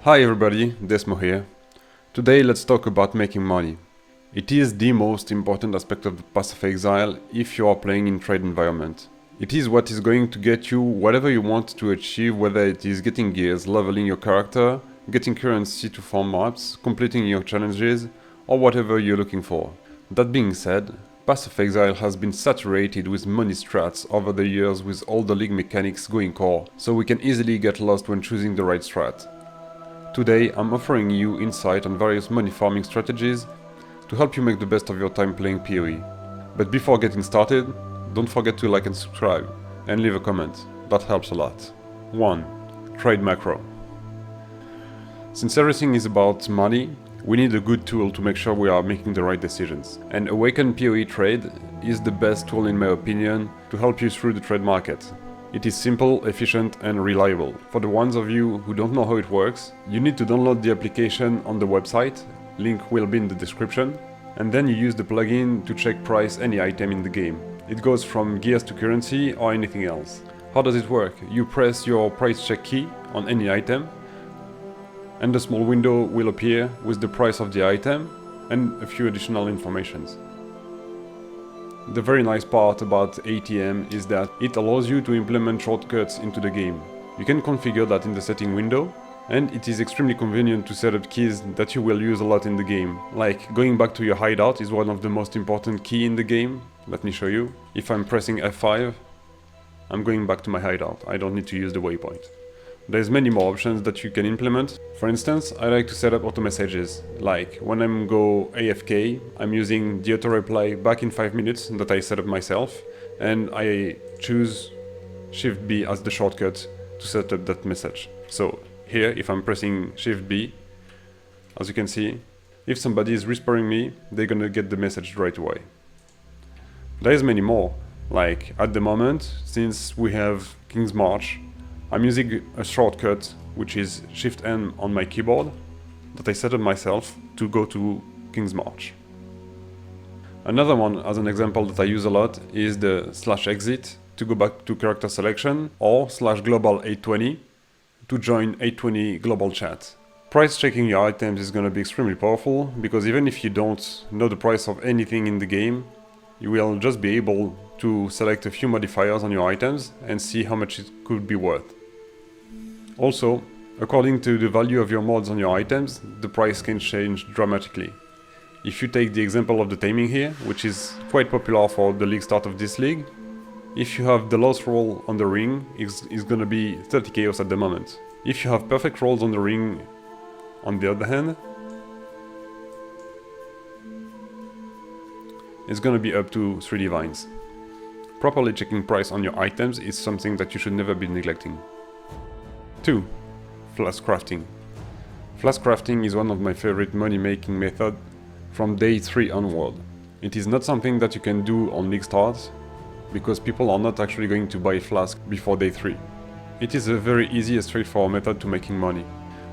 Hi everybody, Desmo here. Today let's talk about making money. It is the most important aspect of the Path of Exile if you are playing in trade environment. It is what is going to get you whatever you want to achieve, whether it is getting gears, leveling your character, getting currency to farm maps, completing your challenges, or whatever you're looking for. That being said, Path of Exile has been saturated with money strats over the years with all the league mechanics going core, so we can easily get lost when choosing the right strat. Today I'm offering you insight on various money farming strategies to help you make the best of your time playing PoE. But before getting started, don't forget to like and subscribe, and leave a comment, that helps a lot. 1. Trade macro. Since everything is about money, we need a good tool to make sure we are making the right decisions. And Awaken PoE Trade is the best tool in my opinion to help you through the trade market. It is simple, efficient and reliable. For the ones of you who don't know how it works, you need to download the application on the website, link will be in the description, and then you use the plugin to check price any item in the game. It goes from gears to currency or anything else. How does it work? You press your price check key on any item, and a small window will appear with the price of the item and a few additional informations. The very nice part about ATM is that it allows you to implement shortcuts into the game. You can configure that in the setting window, and it is extremely convenient to set up keys that you will use a lot in the game. Like going back to your hideout is one of the most important key in the game. Let me show you. If I'm pressing F5, I'm going back to my hideout. I don't need to use the waypoint. There's many more options that you can implement. For instance, I like to set up auto messages. Like when I'm go AFK, I'm using the auto reply back in 5 minutes that I set up myself, and I choose Shift B as the shortcut to set up that message. So here, if I'm pressing Shift B, as you can see, if somebody is whispering me, they're gonna get the message right away. There's many more. Like at the moment, since we have King's March, I'm using a shortcut which is Shift N on my keyboard that I set up myself to go to King's March. Another one, as an example that I use a lot, is the /exit to go back to character selection, or /global 820 to join 820 global chat. Price checking your items is gonna be extremely powerful, because even if you don't know the price of anything in the game, you will just be able to select a few modifiers on your items and see how much it could be worth. Also, according to the value of your mods on your items, the price can change dramatically. If you take the example of the taming here, which is quite popular for the league start of this league, if you have the lowest roll on the ring, it's gonna be 30 chaos at the moment. If you have perfect rolls on the ring, on the other hand, it's gonna be up to 3 divines. Properly checking price on your items is something that you should never be neglecting. 2. Flask crafting. Flask crafting is one of my favorite money making methods from day 3 onward. It is not something that you can do on league start, because people are not actually going to buy flask before day 3. It is a very easy and straightforward method to making money.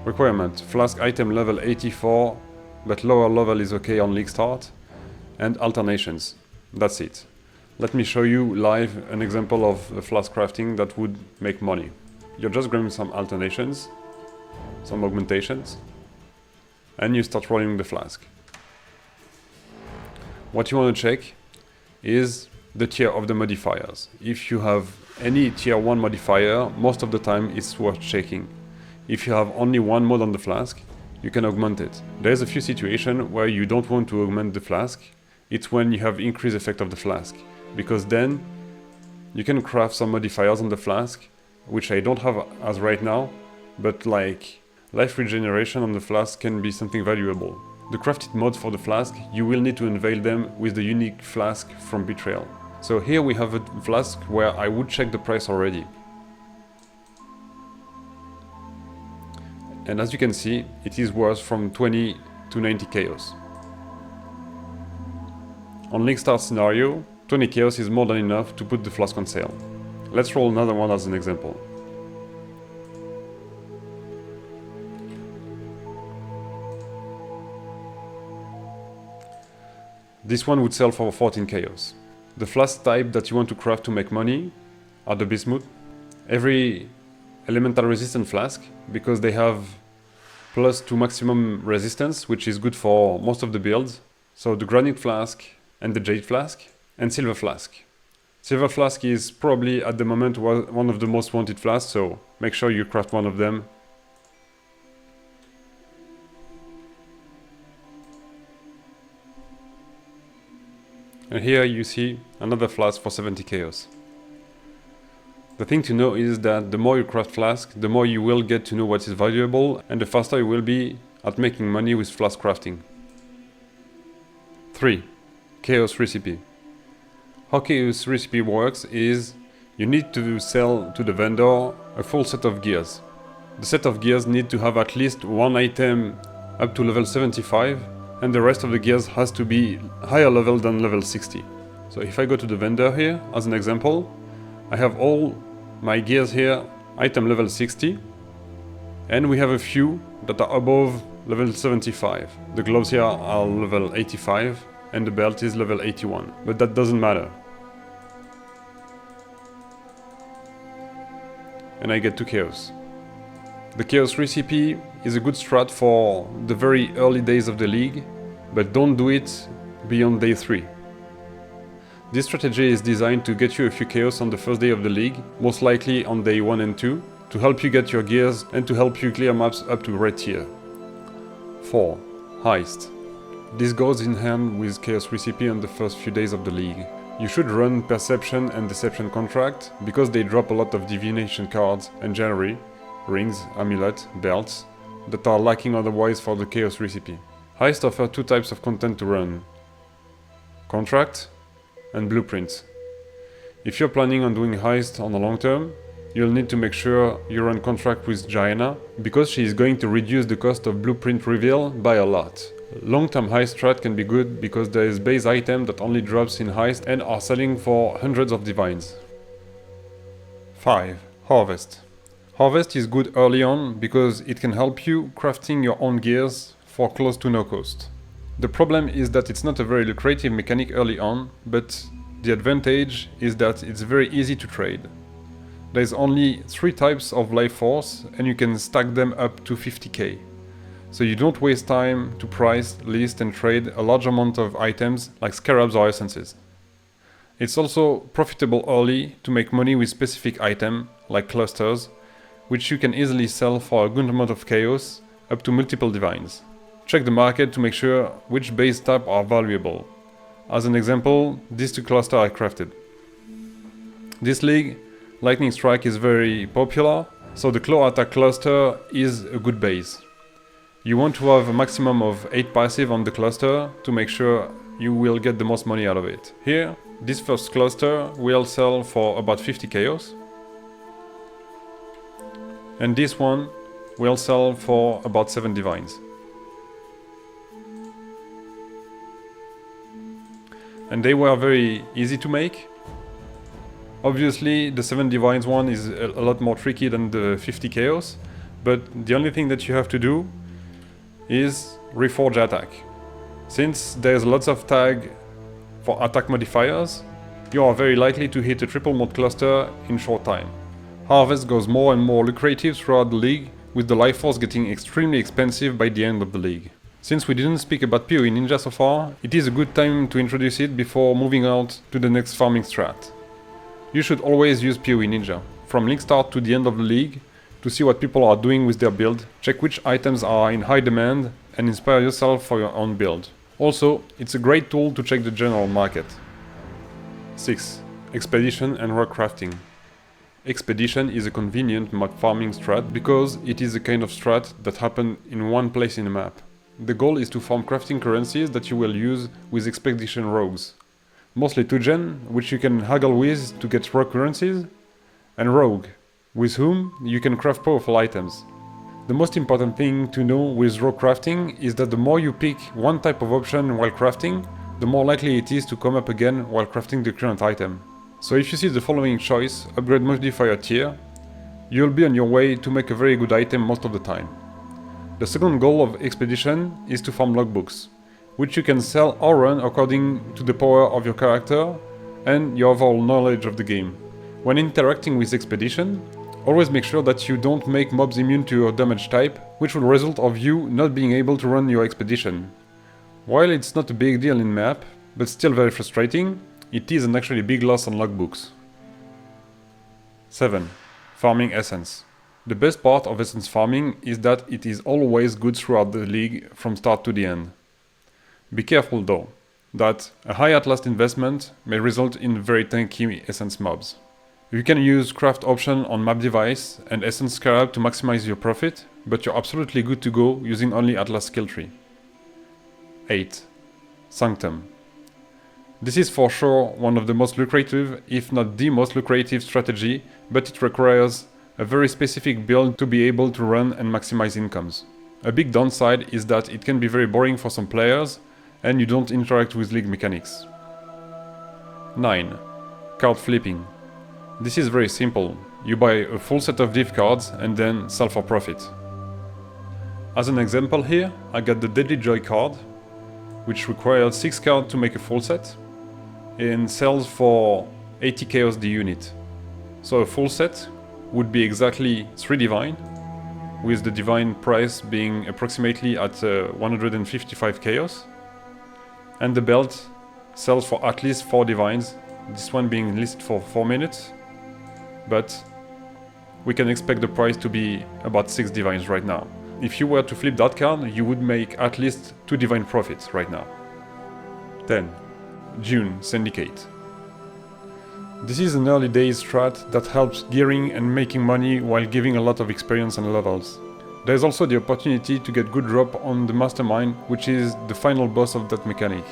Requirement: flask item level 84, but lower level is okay on league start, and alternations. That's it. Let me show you live an example of a flask crafting that would make money. You're just grabbing some alternations, some augmentations, and you start rolling the flask. What you want to check is the tier of the modifiers. If you have any tier 1 modifier, most of the time it's worth checking. If you have only one mod on the flask, you can augment it. There's a few situations where you don't want to augment the flask. It's when you have increased effect of the flask, because then you can craft some modifiers on the flask, which I don't have as right now, but like life regeneration on the flask can be something valuable. The crafted mods for the flask, you will need to unveil them with the unique flask from Betrayal. So here we have a flask where I would check the price already. And as you can see, it is worth from 20 to 90 chaos. On League Start scenario, 20 chaos is more than enough to put the flask on sale. Let's roll another one as an example. This one would sell for 14 chaos. The flask type that you want to craft to make money are the bismuth. Every elemental resistant flask, because they have plus 2 maximum resistance, which is good for most of the builds. So the granite flask and the jade flask and silver flask. Silver flask is probably at the moment one of the most wanted flasks, so make sure you craft one of them. And here you see another flask for 70 chaos. The thing to know is that the more you craft flask, the more you will get to know what is valuable and the faster you will be at making money with flask crafting. 3. Chaos recipe. How chaos recipe works is you need to sell to the vendor a full set of gears. The set of gears need to have at least one item up to level 75 and the rest of the gears has to be higher level than level 60. So if I go to the vendor here as an example, I have all my gears here item level 60 and we have a few that are above level 75. The gloves here are level 85 and the belt is level 81, but that doesn't matter. And I get to chaos. The chaos recipe is a good strat for the very early days of the league, but don't do it beyond day 3. This strategy is designed to get you a few chaos on the first day of the league, most likely on day 1 and 2, to help you get your gears and to help you clear maps up to red tier. 4. Heist. This goes in hand with chaos recipe on the first few days of the league. You should run perception and deception contract because they drop a lot of divination cards and jewelry, rings, amulet, belts, that are lacking otherwise for the chaos recipe. Heist offer 2 types of content to run: contract and blueprints. If you're planning on doing heist on the long term, you'll need to make sure you run contract with Jaina, because she is going to reduce the cost of blueprint reveal by a lot. Long-term heist strat can be good because there is base item that only drops in heist and are selling for hundreds of divines. 5. Harvest. Harvest is good early on because it can help you crafting your own gears for close to no cost. The problem is that it's not a very lucrative mechanic early on, but the advantage is that it's very easy to trade. There's only 3 types of life force and you can stack them up to 50k. So you don't waste time to price, list and trade a large amount of items like scarabs or essences. It's also profitable early to make money with specific items like clusters, which you can easily sell for a good amount of chaos up to multiple divines. Check the market to make sure which base type are valuable. As an example, these 2 clusters I crafted. This league, Lightning Strike is very popular, so the claw attack cluster is a good base. You want to have a maximum of 8 passive on the cluster to make sure you will get the most money out of it. Here, this first cluster will sell for about 50 chaos. And this one will sell for about 7 divines. And they were very easy to make. Obviously, the 7 divines one is a lot more tricky than the 50 chaos, but the only thing that you have to do is reforge attack. Since there's lots of tag for attack modifiers, you are very likely to hit a triple mod cluster in short time. Harvest goes more and more lucrative throughout the league, with the life force getting extremely expensive by the end of the league. Since we didn't speak about poeninja so far, it is a good time to introduce it before moving out to the next farming strat. You should always use poeninja, from league start to the end of the league, to see what people are doing with their build, check which items are in high demand, and inspire yourself for your own build. Also, it's a great tool to check the general market. 6. Expedition and rock crafting. Expedition is a convenient map farming strat because it is a kind of strat that happens in one place in a map. The goal is to farm crafting currencies that you will use with expedition rogues. Mostly 2gen, which you can haggle with to get rogue currencies, and rogue, with whom you can craft powerful items. The most important thing to know with rogue crafting is that the more you pick one type of option while crafting, the more likely it is to come up again while crafting the current item. So if you see the following choice, upgrade modifier tier, you'll be on your way to make a very good item most of the time. The second goal of expedition is to farm logbooks, which you can sell or run according to the power of your character and your overall knowledge of the game. When interacting with expedition, Always make sure that you don't make mobs immune to your damage type, which will result of you not being able to run your expedition. While it's not a big deal in map, but still very frustrating, it is an actually big loss on logbooks. 7. Farming essence. The best part of essence farming is that it is always good throughout the league from start to the end. Be careful though, that a high at last investment may result in very tanky essence mobs. You can use craft option on map device and essence scarab to maximize your profit, but you're absolutely good to go using only at last skill tree. 8. Sanctum. This is for sure one of the most lucrative, if not the most lucrative strategy, but it requires a very specific build to be able to run and maximize incomes. A big downside is that it can be very boring for some players and you don't interact with league mechanics. 9. Card flipping. This is very simple. You buy a full set of div cards and then sell for profit. As an example here, I got the Deadly Joy card, which required 6 cards to make a full set, and sells for 80 chaos the unit. So a full set would be exactly 3 divine, with the divine price being approximately at 155 chaos. And the belt sells for at least 4 divines, this one being listed for 4 minutes, but we can expect the price to be about 6 divines right now. If you were to flip that card, you would make at least 2 divine profits right now. 10. June Syndicate. This is an early days strat that helps gearing and making money while giving a lot of experience and levels. There is also the opportunity to get good drop on the mastermind, which is the final boss of that mechanic.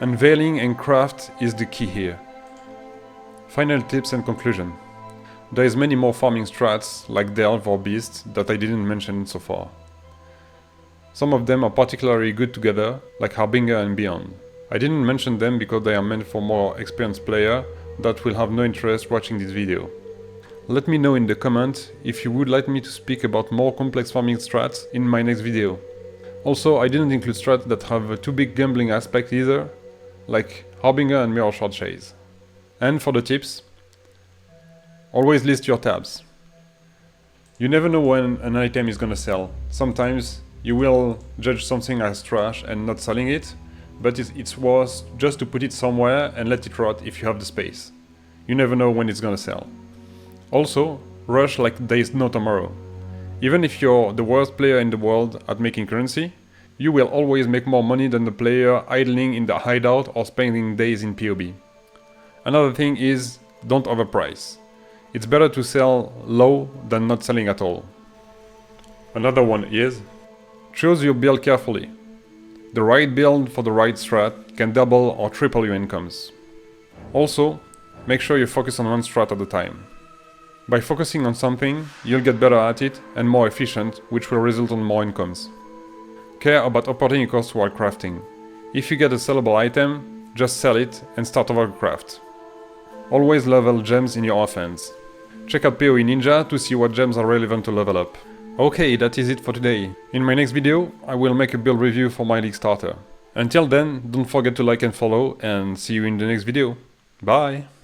Unveiling and craft is the key here. Final tips and conclusion. There is many more farming strats like Delve or Beast that I didn't mention so far. Some of them are particularly good together, like Harbinger and Beyond. I didn't mention them because they are meant for more experienced player that will have no interest watching this video. Let me know in the comments if you would like me to speak about more complex farming strats in my next video. Also, I didn't include strats that have a too big gambling aspect either, like Harbinger and Mirror Shard Chase. And for the tips, always list your tabs. You never know when an item is gonna sell. Sometimes you will judge something as trash and not selling it, but it's worth just to put it somewhere and let it rot if you have the space. You never know when it's gonna sell. Also, rush like there is no tomorrow. Even if you're the worst player in the world at making currency, you will always make more money than the player idling in the hideout or spending days in POB. Another thing is, don't overprice. It's better to sell low than not selling at all. Another one is, choose your build carefully. The right build for the right strat can double or triple your incomes. Also, make sure you focus on one strat at a time. By focusing on something, you'll get better at it and more efficient, which will result in more incomes. Care about opportunity costs while crafting. If you get a sellable item, just sell it and start over craft. Always level gems in your offense. Check out poeninja to see what gems are relevant to level up. Okay, that is it for today. In my next video, I will make a build review for my league starter. Until then, don't forget to like and follow, and see you in the next video. Bye!